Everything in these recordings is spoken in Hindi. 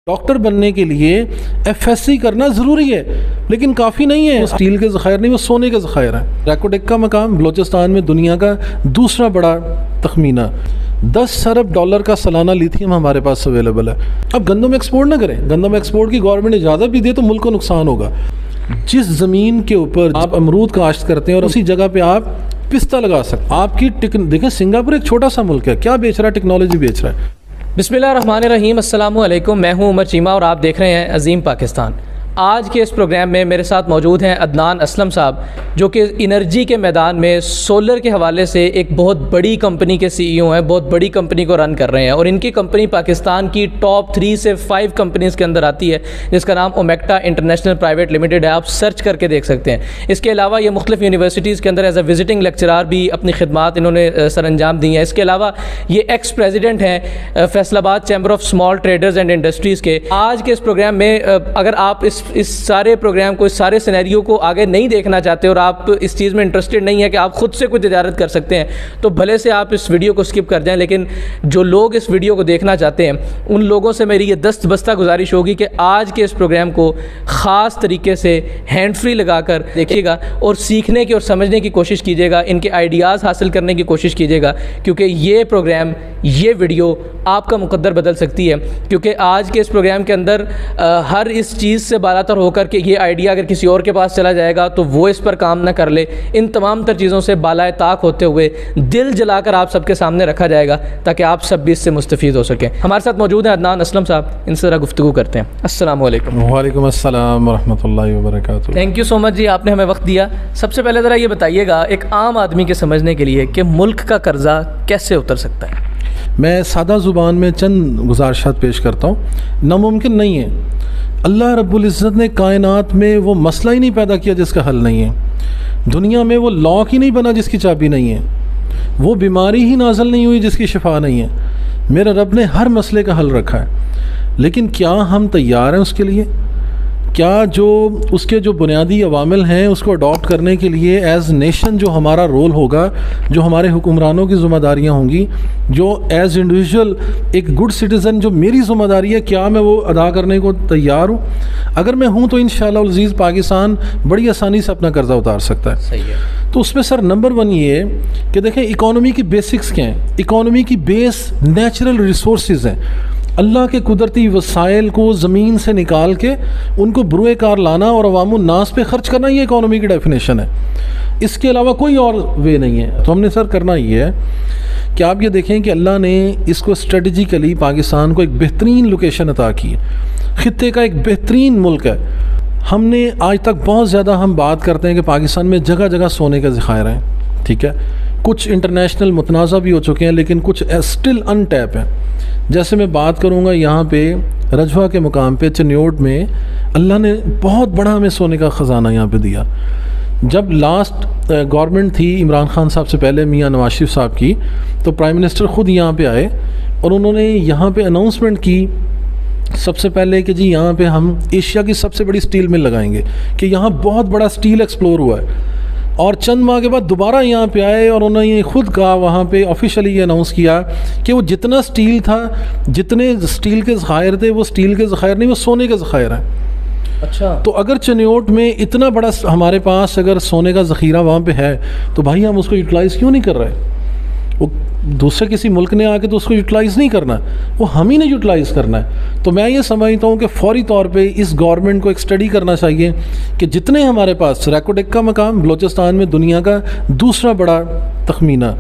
डॉक्टर बनने के लिए एफएससी करना ज़रूरी है, लेकिन काफ़ी नहीं है। स्टील के ज़खायर नहीं, वो सोने के ज़खायर हैं। रैको डेक का मकाम बलोचिस्तान में दुनिया का दूसरा बड़ा तखमीना, 10 अरब डॉलर का सालाना लिथियम हमारे पास अवेलेबल है। अब गंदम एक्सपोर्ट ना करें, गंदम एक्सपोर्ट की गवर्नमेंट इजाज़त भी दे तो मुल्क को नुकसान होगा। जिस ज़मीन के ऊपर आप अमरूद काश्त करते हैं और उसी जगह पर आप पिस्ता लगा सकते, आपकी देखें सिंगापुर एक छोटा सा मुल्क है, क्या बेच रहा है? टेक्नोलॉजी बेच रहा है। बिस्मिल्लाहिर्रहमानिर्रहीम, अस्सलामु अलैकुम। मैं हूं उमर चीमा और आप देख रहे हैं अज़ीम पाकिस्तान। आज के इस प्रोग्राम में मेरे साथ मौजूद हैं अदनान असलम साहब, जो कि एनर्जी के मैदान में सोलर के हवाले से एक बहुत बड़ी कंपनी के सीईओ हैं, बहुत बड़ी कंपनी को रन कर रहे हैं और इनकी कंपनी पाकिस्तान की टॉप 3 से 5 कंपनीज़ के अंदर आती है, जिसका नाम ओमेक्टा इंटरनेशनल प्राइवेट लिमिटेड है। आप सर्च करके देख सकते हैं। इसके अलावा ये मुख्तलिफ यूनिवर्सिटीज़ के अंदर एज अ विजिटिंग लेक्चरार भी अपनी खिदमात इन्होंने सर अंजाम दी हैं। इसके अलावा ये एक्स प्रेजिडेंट हैं Faisalabad chamber of small traders and industries के। आज के इस प्रोग्राम में अगर आप इस सारे प्रोग्राम को, इस सारे सिनेरियो को आगे नहीं देखना चाहते और आप इस चीज़ में इंटरेस्टेड नहीं है कि आप खुद से कुछ इजारत कर सकते हैं, तो भले से आप इस वीडियो को स्किप कर जाएं। लेकिन जो लोग इस वीडियो को देखना चाहते हैं उन लोगों से मेरी ये दस्त बस्ता गुजारिश होगी कि आज के इस प्रोग्राम को ख़ास तरीके से हैंड फ्री लगा कर देखिएगा और सीखने की और समझने की कोशिश कीजिएगा, इनके आइडियाज़ हासिल करने की कोशिश कीजिएगा, क्योंकि ये प्रोग्राम, ये वीडियो आपका मुकद्दर बदल सकती है। क्योंकि आज के इस प्रोग्राम के अंदर हर इस चीज़ से बालातर होकर के ये आइडिया अगर किसी और के पास चला जाएगा तो वो इस पर काम ना कर ले, इन तमाम तर चीज़ों से बालाए ताक होते हुए दिल जलाकर आप सबके सामने रखा जाएगा ताकि आप सब भी इससे मुस्तफ़ीद हो सकें। हमारे साथ मौजूद हैं अदनान असलम साहब, इनसे ज़रा गुफ्तगू करते हैं। अस्सलाम वालेकुम। वालेकुम अस्सलाम रहमतुल्लाहि व बरकातुहू। थैंक यू सो मच जी, आपने हमें वक्त दिया। सबसे पहले ज़रा ये बताइएगा एक आम आदमी के समझने के लिए कि मुल्क का कर्ज़ा कैसे उतर सकता है। मैं सादा ज़ुबान में चंद गुजारिशात पेश करता हूँ। नामुमकिन नहीं है। अल्लाह रब्बुल इज़्ज़त ने कायनात में वो मसला ही नहीं पैदा किया जिसका हल नहीं है। दुनिया में वो लॉक ही नहीं बना जिसकी चाबी नहीं है। वो बीमारी ही नाज़िल नहीं हुई जिसकी शिफा नहीं है। मेरे रब ने हर मसले का हल रखा है, लेकिन क्या हम तैयार हैं उसके लिए? क्या जो उसके जो बुनियादी अवामिल हैं उसको अडॉप्ट करने के लिए एज़ नेशन जो हमारा रोल होगा, जो हमारे हुक्मरानों की ज़िम्मेदारियाँ होंगी, जो एज़ इंडिविजुअल एक गुड सिटीज़न जो मेरी ज़िम्मेदारी है, क्या मैं वो अदा करने को तैयार हूँ? अगर मैं हूँ तो इंशाअल्लाह अज़ीज़ पाकिस्तान बड़ी आसानी से अपना कर्ज़ा उतार सकता है। सही है। तो उसमें सर नंबर 1 ये है कि देखें इकॉनमी की बेसिक्स क्या हैं। इकॉनमी की बेस नेचुरल रिसोर्सेज हैं। अल्लाह के कुदरती वसाइल को ज़मीन से निकाल के उनको बुरे कार लाना और अवामुन नास पे ख़र्च करना, ये इकॉनमी की डेफिनेशन है। इसके अलावा कोई और वे नहीं है। तो हमने सर करना ये है कि आप ये देखें कि अल्लाह ने इसको स्ट्रेटजिकली पाकिस्तान को एक बेहतरीन लोकेशन अता की है। ख़ित्ते का एक बेहतरीन मुल्क है। हमने आज तक बहुत ज़्यादा हम बात करते हैं कि पाकिस्तान में जगह जगह सोने का ज़खायर है, ठीक है। कुछ इंटरनेशनल मुतनाज़ा भी हो चुके हैं, लेकिन कुछ स्टिल अनटैप हैं। जैसे मैं बात करूँगा यहाँ पे रजवा के मुकाम पे चन्योट में अल्लाह ने बहुत बड़ा हमें सोने का ख़जाना यहाँ पे दिया। जब लास्ट गवर्नमेंट थी इमरान खान साहब से पहले मियाँ नवाज शरीफ साहब की, तो प्राइम मिनिस्टर ख़ुद यहाँ पे आए और उन्होंने यहाँ पे अनाउंसमेंट की सबसे पहले कि जी यहाँ पे हम एशिया की सबसे बड़ी स्टील मिल लगाएंगे, कि यहाँ बहुत बड़ा स्टील एक्सप्लोर हुआ है। और चंद माह के बाद दोबारा यहाँ पे आए और उन्होंने खुद कहा, वहाँ पे ऑफिशियली ये अनाउंस किया कि वो जितना स्टील था, जितने स्टील के ज़खायर थे, वो स्टील के ज़खायर नहीं, वो सोने के ज़खायर हैं। अच्छा। तो अगर चन्योट में इतना बड़ा हमारे पास अगर सोने का ज़ख़ीरा वहाँ पे है, तो भाई हम उसको यूटिलाइज़ क्यों नहीं कर रहे? वो दूसरे किसी मुल्क ने आके तो उसको यूटिलाइज़ नहीं करना, वो हम ही ने यूटिलाइज़ करना है। तो मैं ये समझता हूँ कि फ़ौरी तौर पे इस गवर्नमेंट को एक स्टडी करना चाहिए कि जितने हमारे पास रैको डेक का मकाम बलोचिस्तान में दुनिया का दूसरा बड़ा तखमीना,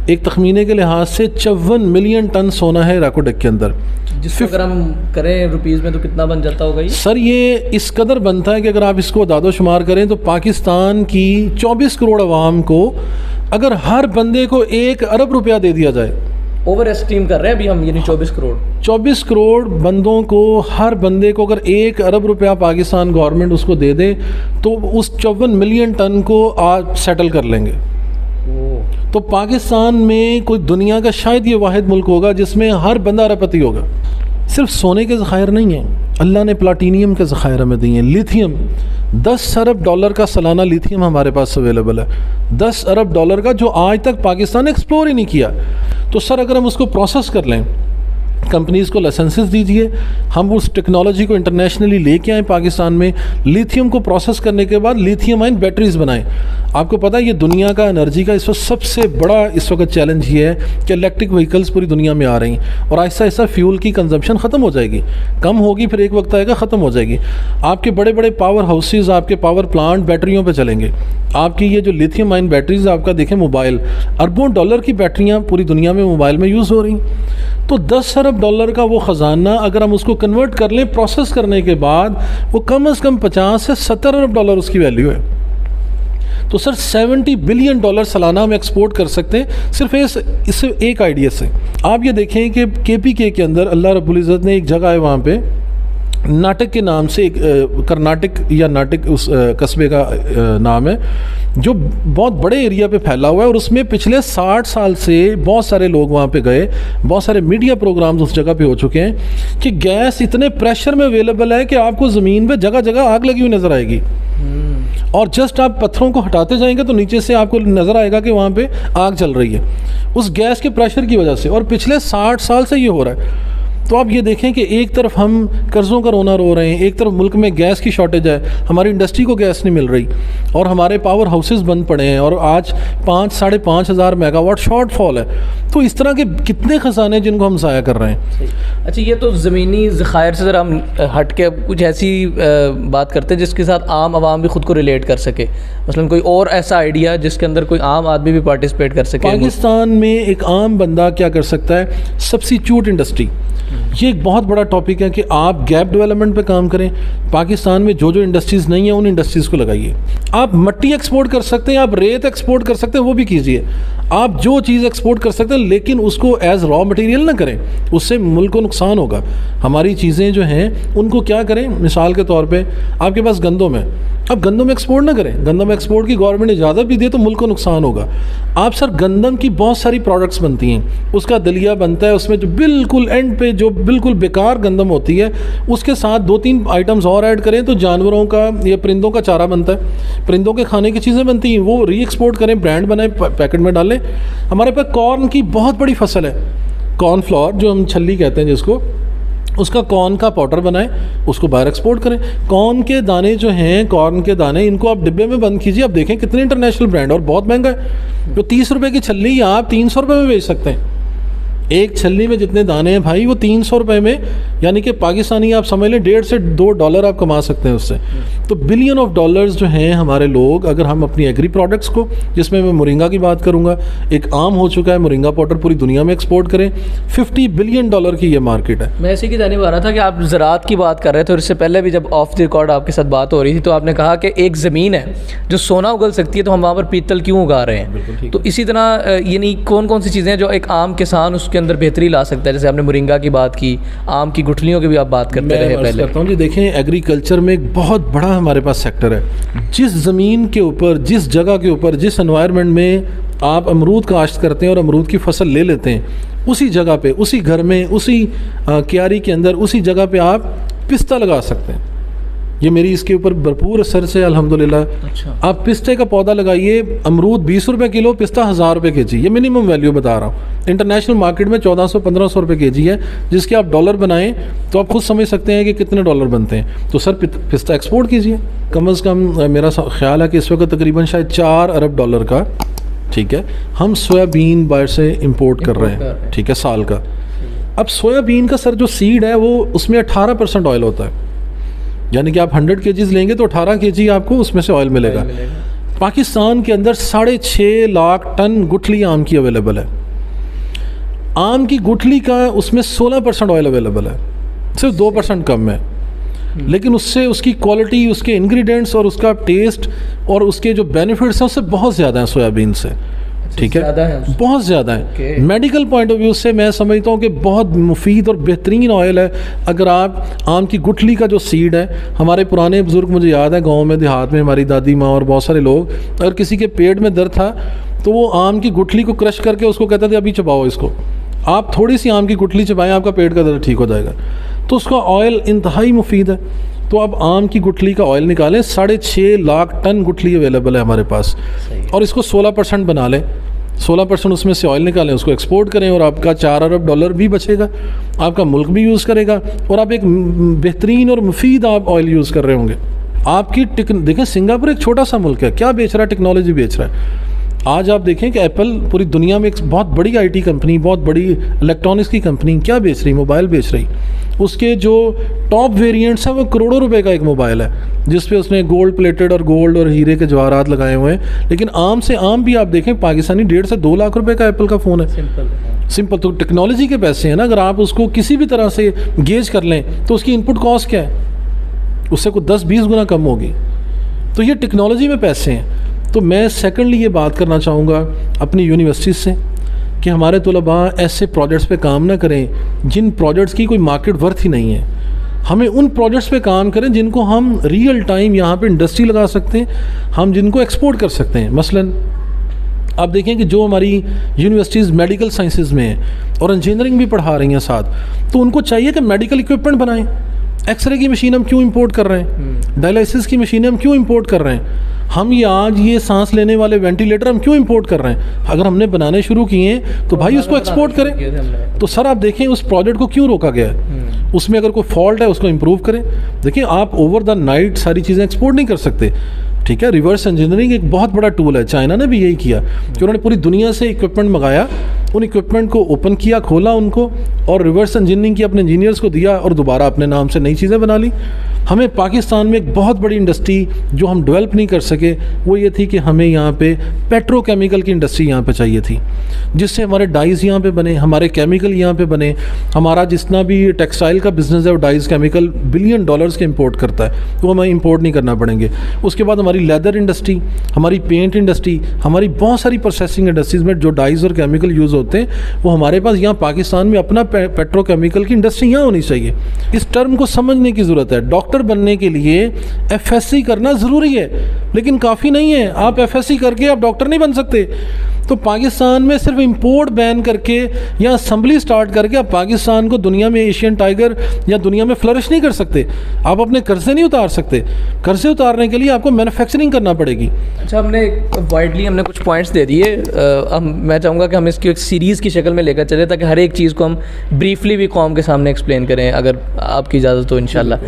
एक तखमीने के लिहाज से 54 मिलियन टन सोना है रैको डेक के अंदर। जिसको अगर हम करें रुपीज़ में तो कितना बन जाता होगा ये? सर ये इस कदर बनता है कि अगर आप इसको दादो शुमार करें तो पाकिस्तान की 24 करोड़ आवाम को अगर हर बंदे को 1 अरब रुपया दे दिया जाए, ओवर एस्टीम कर रहे हैं अभी हम, यानी 24 करोड़ बंदों को, हर बंदे को अगर 1 अरब रुपया पाकिस्तान गवर्नमेंट उसको दे दे तो उस 54 मिलियन टन को आज सेटल कर लेंगे। तो पाकिस्तान में कोई दुनिया का शायद ये वाहिद मुल्क होगा जिसमें हर बंदा अरबपति होगा। सिर्फ सोने के ज़खायर नहीं हैं, अल्लाह ने प्लाटीनियम के ज़खायर हमें दिए हैं। लिथियम 10 अरब डॉलर का सालाना लिथियम हमारे पास अवेलेबल है, 10 अरब डॉलर का, जो आज तक पाकिस्तान ने एक्सप्लोर ही नहीं किया। तो सर अगर हम उसको प्रोसेस कर लें कंपनीज़ को लाइसेंसेस दीजिए, हम उस टेक्नोलॉजी को इंटरनेशनली लेके आएँ पाकिस्तान में, लिथियम को प्रोसेस करने के बाद लिथियम आयन बैटरीज़ बनाएं। आपको पता है ये दुनिया का एनर्जी का इस वक्त सबसे बड़ा इस वक्त चैलेंज ये है कि इलेक्ट्रिक व्हीकल्स पूरी दुनिया में आ रही हैं और आहिस्ता आहिस्ता फ्यूल की कंजम्पशन ख़त्म हो जाएगी, कम होगी, फिर एक वक्त आएगा ख़त्म हो जाएगी। आपके बड़े बड़े पावर हाउसेज़, आपके पावर प्लांट बैटरियों पर चलेंगे। आपकी ये जो लिथियम आयन बैटरीज आपका देखें, मोबाइल, अरबों डॉलर की बैटरियाँ पूरी दुनिया में मोबाइल में यूज़ हो रही। तो 10 अरब डॉलर का वो ख़जाना अगर हम उसको कन्वर्ट कर लें प्रोसेस करने के बाद, वो कम से कम 50 से 70 अरब डॉलर उसकी वैल्यू है। तो सर 70 बिलियन डॉलर सालाना हम एक्सपोर्ट कर सकते हैं सिर्फ इससे एक आइडिया से। आप ये देखें कि KPK के अंदर अल्लाह रब्बुल इज़्ज़त ने एक जगह है वहाँ पे नाटक के नाम से, एक कर्नाटक या नाटक उस कस्बे का नाम है, जो बहुत बड़े एरिया पे फैला हुआ है और उसमें पिछले 60 साल से बहुत सारे लोग वहाँ पे गए, बहुत सारे मीडिया प्रोग्राम्स उस जगह पे हो चुके हैं कि गैस इतने प्रेशर में अवेलेबल है कि आपको ज़मीन पे जगह जगह आग लगी हुई नज़र आएगी और जस्ट आप पत्थरों को हटाते जाएंगे तो नीचे से आपको नज़र आएगा कि वहाँ पे आग चल रही है उस गैस के प्रेशर की वजह से, और पिछले 60 साल से ये हो रहा है। तो आप ये देखें कि एक तरफ हम कर्ज़ों का रोना रो रहे हैं, एक तरफ मुल्क में गैस की शॉर्टेज है, हमारी इंडस्ट्री को गैस नहीं मिल रही और हमारे पावर हाउसेस बंद पड़े हैं और आज 5-5.5 हज़ार मेगावाट शॉर्टफॉल है। तो इस तरह के कितने खजाने जिनको हम ज़ाया कर रहे हैं। अच्छा, ये तो ज़मीनी ज़खायर से ज़रा हम हट के कुछ ऐसी बात करते हैं जिसके साथ आम आवाम भी ख़ुद को रिलेट कर सके, मसलन कोई और ऐसा आइडिया जिसके अंदर कोई आम आदमी भी पार्टिसिपेट कर सके। पाकिस्तान में एक आम बंदा क्या कर सकता है, सब्स्टिट्यूट इंडस्ट्री, ये एक बहुत बड़ा टॉपिक है कि आप गैप डेवलपमेंट पे काम करें। पाकिस्तान में जो जो इंडस्ट्रीज़ नहीं है उन इंडस्ट्रीज़ को लगाइए। आप मिट्टी एक्सपोर्ट कर सकते हैं, आप रेत एक्सपोर्ट कर सकते हैं, वो भी कीजिए। आप जो चीज़ एक्सपोर्ट कर सकते हैं लेकिन उसको एज रॉ मटेरियल ना करें, उससे मुल्क को नुकसान होगा। हमारी चीज़ें जो हैं उनको क्या करें, मिसाल के तौर पे आपके पास गंदम है, अब गंदम एक्सपोर्ट ना करें, गंदम एक्सपोर्ट की गवर्नमेंट इजाज़त भी दे तो मुल्क को नुकसान होगा। आप सर गंदम की बहुत सारी प्रोडक्ट्स बनती हैं, उसका दलिया बनता है, उसमें जो बिल्कुल एंड पे जो बिल्कुल बेकार गंदम होती है उसके साथ 2-3 आइटम्स और ऐड करें तो जानवरों का या परिंदों का चारा बनता है, परिंदों के खाने की चीज़ें बनती हैं, वो री एक्सपोर्ट करें, ब्रांड बनाएं, पैकेट में डालें। हमारे पास कॉर्न की बहुत बड़ी फसल है, कॉर्न फ्लोर जो हम छल्ली कहते हैं जिसको, उसका कॉर्न का पाउडर बनाएं, उसको बाहर एक्सपोर्ट करें। कॉर्न के दाने जो हैं, कॉर्न के दाने, इनको आप डिब्बे में बंद कीजिए, आप देखें कितने इंटरनेशनल ब्रांड, और बहुत महंगा है। जो 30 रुपये की छल्ली आप 300 रुपये में बेच सकते हैं। एक छल्ली में जितने दाने हैं भाई वो 300 रुपये में, यानी कि पाकिस्तानी आप समझ लें 1.5 से 2 डॉलर आप कमा सकते हैं उससे। तो बिलियन ऑफ डॉलर्स जो हैं हमारे लोग, अगर हम अपनी एग्री प्रोडक्ट्स को, जिसमें मैं मोरिंगा की बात करूंगा, एक आम हो चुका है मोरिंगा पाउडर, पूरी दुनिया में एक्सपोर्ट करें, 50 बिलियन डॉलर की ये मार्केट है। मैं इसी की जानिब आ रहा था कि आप ज़राअत की बात कर रहे थे और इससे पहले भी जब ऑफ द रिकॉर्ड आपके साथ बात हो रही थी तो आपने कहा कि एक ज़मीन है जो सोना उगल सकती है तो हम वहाँ पर पीतल क्यों उगा रहे हैं। तो इसी तरह यानी कौन कौन सी चीज़ें जो एक आम किसान उसके अंदर बेहतरी ला सकता है, जैसे आपने मोरिंगा की बात की, आम की गुठलियों की भी आप बात करते रहे पहले। करता हूँ जी, देखें एग्रीकल्चर में एक बहुत बड़ा हमारे पास सेक्टर है। जिस ज़मीन के ऊपर, जिस जगह के ऊपर, जिस एनवायरनमेंट में आप अमरूद काश्त करते हैं और अमरूद की फसल ले लेते हैं, उसी जगह पे, उसी घर में, उसी क्यारी के अंदर, उसी जगह पे आप पिस्ता लगा सकते हैं। ये मेरी इसके ऊपर भरपूर असर से अल्हम्दुलिल्लाह। अच्छा। आप पिस्ते का पौधा लगाइए, अमरूद 20 रुपये किलो, पिस्ता 1000 रुपये के जी, ये मिनिमम वैल्यू बता रहा हूँ। इंटरनेशनल मार्केट में 1400-1500 रुपये के जी है, जिसके आप डॉलर बनाएं तो आप खुद समझ सकते हैं कि कितने डॉलर बनते हैं। तो सर पिस्ता एक्सपोर्ट कीजिए। कम से कम मेरा ख्याल है कि इस वक्त तकरीबन शायद 4 अरब डॉलर का, ठीक है, हम सोयाबीन बाहर से इम्पोर्ट कर रहे हैं, ठीक है, साल का। अब सोयाबीन का सर जो सीड है वो, उसमें 18% ऑयल होता है, यानी कि आप 100 kgs लेंगे तो 18 kg आपको उसमें से ऑयल मिलेगा। पाकिस्तान के अंदर 6.5 लाख टन गुठली आम की अवेलेबल है। आम की गुठली का उसमें 16% ऑयल अवेलेबल है, सिर्फ 2% कम है, लेकिन उससे उसकी क्वालिटी, उसके इंग्रेडिएंट्स और उसका टेस्ट और उसके जो बेनिफिट्स हैं उससे बहुत ज़्यादा है सोयाबीन से, ठीक है, बहुत ज़्यादा है। मेडिकल पॉइंट ऑफ व्यू से मैं समझता हूँ कि बहुत मुफीद और बेहतरीन ऑयल है। अगर आप आम की गुठली का जो सीड है, हमारे पुराने बुज़ुर्ग, मुझे याद है गांव में, देहात में, हमारी दादी माँ और बहुत सारे लोग, अगर किसी के पेट में दर्द था तो वो आम की गुठली को क्रश करके उसको कहते थे अभी चबाओ इसको, आप थोड़ी सी आम की गुठली चबाएं, आपका पेट का दर्द ठीक हो जाएगा। तो उसका ऑयल इंतहाई मुफीद है। तो आप आम की गुठली का ऑयल निकालें, 6.5 लाख टन गुठली अवेलेबल है हमारे पास, और इसको 16% बना लें। 16% उसमें से ऑयल निकालें, उसको एक्सपोर्ट करें और आपका 4 अरब डॉलर भी बचेगा, आपका मुल्क भी यूज़ करेगा और आप एक बेहतरीन और मुफीद आप ऑयल यूज़ कर रहे होंगे। आपकी देखें सिंगापुर एक छोटा सा मुल्क है, क्या बेच रहा है? टेक्नोलॉजी बेच रहा है। आज आप देखें कि एप्पल पूरी दुनिया में एक बहुत बड़ी आईटी कंपनी, बहुत बड़ी इलेक्ट्रॉनिक्स की कंपनी क्या बेच रही? मोबाइल बेच रही। उसके जो टॉप वेरिएंट्स हैं वो करोड़ों रुपए का एक मोबाइल है, जिस पे उसने गोल्ड प्लेटेड और गोल्ड और हीरे के जवाहरात लगाए हुए हैं। लेकिन आम से आम भी आप देखें पाकिस्तानी 1.5 से 2 लाख रुपए का एप्पल का फ़ोन है। सिंपल। तो टेक्नोलॉजी के पैसे हैं ना, अगर आप उसको किसी भी तरह से गेज कर लें तो उसकी इनपुट कॉस्ट क्या है? उससे कुछ 10-20 गुना कम होगी। तो ये टेक्नोलॉजी में पैसे हैं। तो मैं सेकेंडली ये बात करना चाहूँगा अपनी यूनिवर्सिटीज़ से कि हमारे तलबा ऐसे प्रोजेक्ट्स पे काम ना करें जिन प्रोजेक्ट्स की कोई मार्केट वर्थ ही नहीं है। हमें उन प्रोजेक्ट्स पे काम करें जिनको हम रियल टाइम यहाँ पे इंडस्ट्री लगा सकते हैं, हम जिनको एक्सपोर्ट कर सकते हैं। मसलन आप देखें कि जो हमारी यूनिवर्सिटीज़ मेडिकल साइंसेज में हैं और इंजीनियरिंग भी पढ़ा रही हैं साथ, तो उनको चाहिए कि मेडिकल इक्विपमेंट बनाएं। एक्सरे की मशीन हम क्यों इंपोर्ट कर रहे हैं? डायलिसिस की मशीनें हम क्यों इंपोर्ट कर रहे हैं? हम ये सांस लेने वाले वेंटिलेटर हम क्यों इंपोर्ट कर रहे हैं? अगर हमने बनाने शुरू किए हैं तो भाई उसको एक्सपोर्ट करें। तो सर आप देखें उस प्रोजेक्ट को क्यों रोका गया है? उसमें अगर कोई फॉल्ट है उसको इम्प्रूव करें। देखिए आप ओवर द नाइट सारी चीज़ें एक्सपोर्ट नहीं कर सकते, ठीक है। रिवर्स इंजीनियरिंग एक बहुत बड़ा टूल है, चाइना ने भी यही किया कि उन्होंने पूरी दुनिया से इक्विपमेंट मंगाया, उन इक्विपमेंट को ओपन किया, खोला उनको और रिवर्स इंजीनियरिंग की अपने इंजीनियर्स को दिया और दोबारा अपने नाम से नई चीज़ें बना ली। हमें पाकिस्तान में एक बहुत बड़ी इंडस्ट्री जो हम डेवलप नहीं कर सके वो ये थी कि हमें यहाँ पे पेट्रोकेमिकल की इंडस्ट्री यहाँ पे चाहिए थी, जिससे हमारे डाइज़ यहाँ पे बने, हमारे केमिकल यहाँ पे बने। हमारा जितना भी टेक्सटाइल का बिज़नेस है वो डाइज़ केमिकल $बिलियन के इंपोर्ट करता है, तो हमें इंपोर्ट नहीं करना पड़ेंगे। उसके बाद हमारी लेदर इंडस्ट्री, हमारी पेंट इंडस्ट्री, हमारी बहुत सारी प्रोसेसिंग इंडस्ट्रीज़ में जो डाइज़ और केमिकल यूज़ होते हैं वो हमारे पास यहाँ पाकिस्तान में अपना पेट्रोकेमिकल की इंडस्ट्री यहाँ होनी चाहिए। इस टर्म को समझने की ज़रूरत है। डॉक्टर बनने के लिए एफएससी करना ज़रूरी है, लेकिन काफ़ी नहीं है। आप एफएससी करके आप डॉक्टर नहीं बन सकते। तो पाकिस्तान में सिर्फ इंपोर्ट बैन करके या असम्बली स्टार्ट करके आप पाकिस्तान को दुनिया में एशियन टाइगर या दुनिया में फ्लरिश नहीं कर सकते। आप अपने कर्जे नहीं उतार सकते। कर्जे उतारने के लिए आपको मैन्युफैक्चरिंग करना पड़ेगी। अच्छा, हमने वाइडली हमने कुछ पॉइंट्स दे दिए। मैं चाहूँगा कि हम इसकी एक सीरीज़ की शक्ल में लेकर चले ताकि हर एक चीज़ को हम ब्रीफली भी कौम के सामने एक्सप्लेन करें, अगर आपकी इजाज़त हो इंशाल्लाह।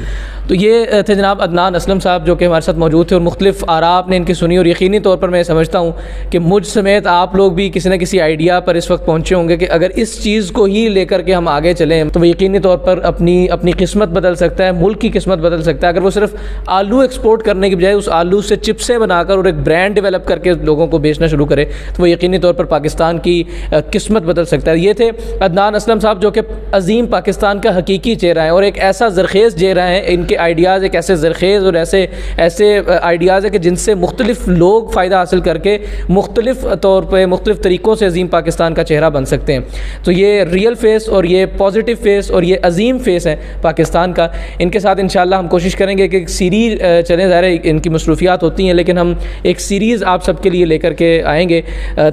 तो ये थे जनाब अदनान असलम साहब जो कि हमारे साथ मौजूद थे और मुख्तलिफ आरा आपने इनकी सुनी और यकीनी तौर पर मैं समझता हूँ कि मुझ समेत आप लोग भी किसी न किसी आइडिया पर इस वक्त पहुँचे होंगे कि अगर इस चीज़ को ही लेकर के हम आगे चलें तो वो यकीनी तौर पर अपनी किस्मत बदल सकता है, मुल्क की किस्मत बदल सकता है। अगर वो सिर्फ आलू एक्सपोर्ट करने की बजाय उस आलू से चिप्सें बनाकर और एक ब्रांड डेवलप करके लोगों को बेचना शुरू करे तो वो यकीनी तौर पर पाकिस्तान की किस्मत बदल सकता है। ये थे अदनान असलम साहब जो कि अजीम पाकिस्तान का हकीकी चेहरा है और एक ऐसा ज़रखेज़ चेहरा है। इनके आइडियाज़ एक ऐसे ज़रखेज़ और ऐसे आइडियाज़ है कि जिनसे मुख्तलिफ लोग फ़ायदा हासिल करके मुख्तलिफ तौर पर मुख्तलिफ तरीक़ों से अजीम पाकिस्तान का चेहरा बन सकते हैं। तो ये रियल फेस और ये पॉजिटिव फेस और ये अजीम फेस है पाकिस्तान का। इनके साथ इंशाल्लाह हम कोशिश करेंगे कि एक सीरीज़ चलें। ज़ाहिर है इनकी मसरूफियात होती हैं, लेकिन हम एक सीरीज़ आप सब के लिए लेकर के आएँगे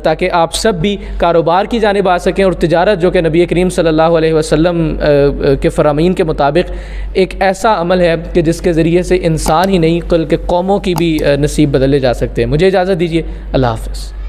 ताकि आप सब भी कारोबार की जानिब आ सकें और तिजारत जो कि नबी करीम सल्लल्लाहु अलैहि वसल्लम के फ़रामीन के मुताबिक एक ऐसा अमल है कि जिसके ज़रिए से इंसान ही नहीं बल्कि कौमों की भी नसीब बदले जा सकते हैं। मुझे इजाज़त दीजिए। अल्लाह हाफ़िज़।